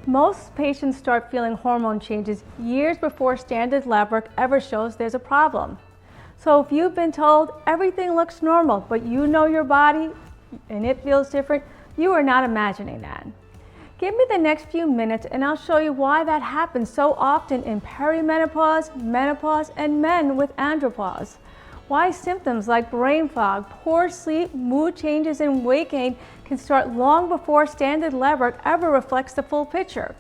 Most patients start feeling hormone changes years before standard lab work ever shows there's a problem. So if you've been told everything looks normal, but you know your body and it feels different, you are not imagining that. Give me the next few minutes and I'll show you why that happens so often in perimenopause, menopause, and men with andropause. Why symptoms like brain fog, poor sleep, mood changes, and weight gain can start long before standard lab work ever reflects the full picture.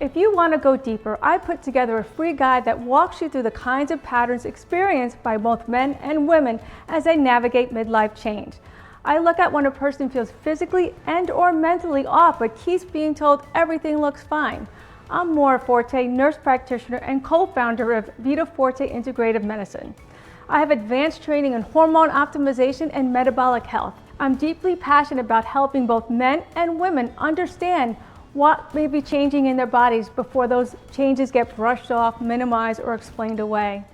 If you want to go deeper, I put together a free guide that walks you through the kinds of patterns experienced by both men and women as they navigate midlife change. I look at when a person feels physically and/or mentally off but keeps being told everything looks fine. I'm Maura Forte, nurse practitioner and co-founder of Vita Forte Integrative Medicine. I have advanced training in hormone optimization and metabolic health. I'm deeply passionate about helping both men and women understand what may be changing in their bodies before those changes get brushed off, minimized, or explained away.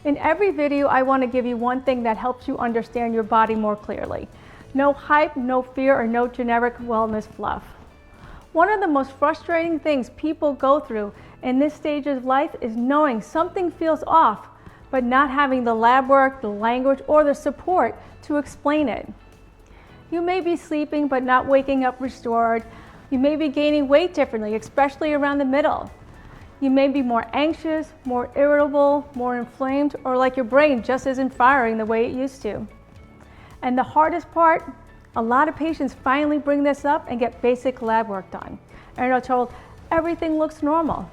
In every video, I want to give you one thing that helps you understand your body more clearly. No hype, no fear, or no generic wellness fluff. One of the most frustrating things people go through in this stage of life is knowing something feels off, but not having the lab work, the language, or the support to explain it. You may be sleeping but not waking up restored. You may be gaining weight differently, especially around the middle. You may be more anxious, more irritable, more inflamed, or like your brain just isn't firing the way it used to. And the hardest part, a lot of patients finally bring this up and get basic lab work done, and are told everything looks normal.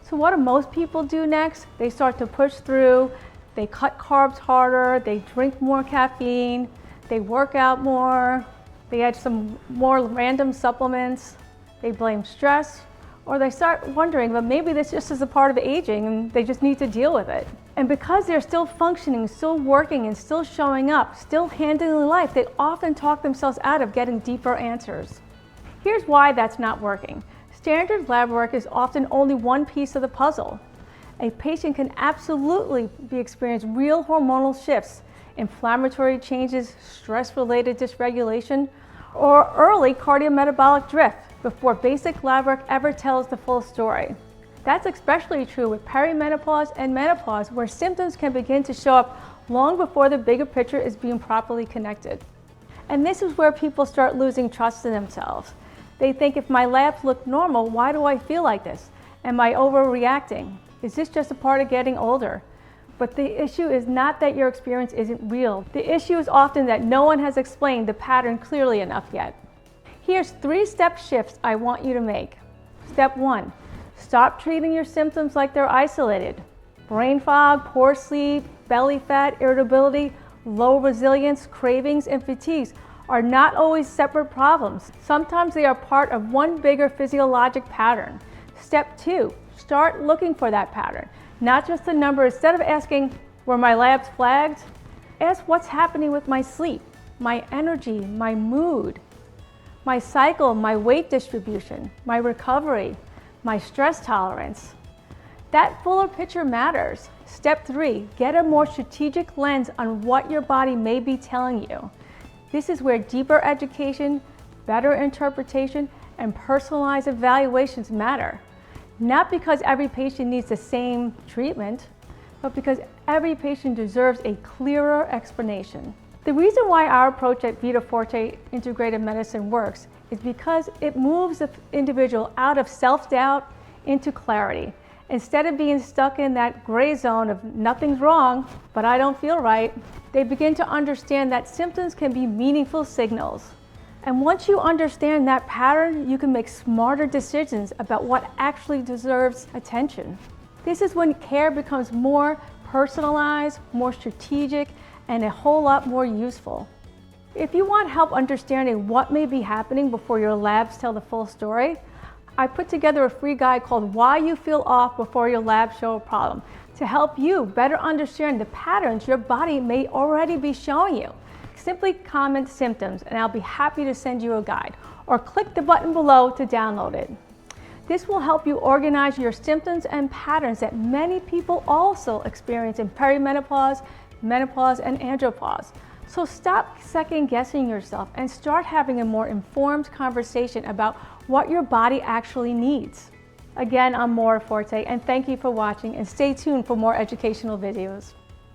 So what do most people do next? They start to push through, they cut carbs harder, they drink more caffeine, they work out more, they add some more random supplements, they blame stress, or they start wondering, well, maybe this just is a part of aging and they just need to deal with it. And because they're still functioning, still working, and still showing up, still handling life, they often talk themselves out of getting deeper answers. Here's why that's not working. Standard lab work is often only one piece of the puzzle. A patient can absolutely experience real hormonal shifts, inflammatory changes, stress-related dysregulation, or early cardiometabolic drift before basic lab work ever tells the full story. That's especially true with perimenopause and menopause, where symptoms can begin to show up long before the bigger picture is being properly connected. And this is where people start losing trust in themselves. They think, if my labs look normal, why do I feel like this? Am I overreacting? Is this just a part of getting older? But the issue is not that your experience isn't real. The issue is often that no one has explained the pattern clearly enough yet. Here's 3-step shifts I want you to make. Step 1, stop treating your symptoms like they're isolated. Brain fog, poor sleep, belly fat, irritability, low resilience, cravings, and fatigues are not always separate problems. Sometimes they are part of one bigger physiologic pattern. Step 2, start looking for that pattern. Not just the number. Instead of asking, were my labs flagged? Ask, what's happening with my sleep, my energy, my mood, my cycle, my weight distribution, my recovery, my stress tolerance. That fuller picture matters. Step 3, get a more strategic lens on what your body may be telling you. This is where deeper education, better interpretation, and personalized evaluations matter. Not because every patient needs the same treatment, but because every patient deserves a clearer explanation. The reason why our approach at Vita Forte Integrative Medicine works is because it moves the individual out of self-doubt into clarity. Instead of being stuck in that gray zone of nothing's wrong, but I don't feel right, they begin to understand that symptoms can be meaningful signals. And once you understand that pattern, you can make smarter decisions about what actually deserves attention. This is when care becomes more personalized, more strategic, and a whole lot more useful. If you want help understanding what may be happening before your labs tell the full story, I put together a free guide called Why You Feel Off Before Your Labs Show a Problem to help you better understand the patterns your body may already be showing you. Simply comment symptoms and I'll be happy to send you a guide, or click the button below to download it. This will help you organize your symptoms and patterns that many people also experience in perimenopause, menopause, and andropause. So stop second guessing yourself and start having a more informed conversation about what your body actually needs. Again, I'm Maura Forte, and thank you for watching, and stay tuned for more educational videos.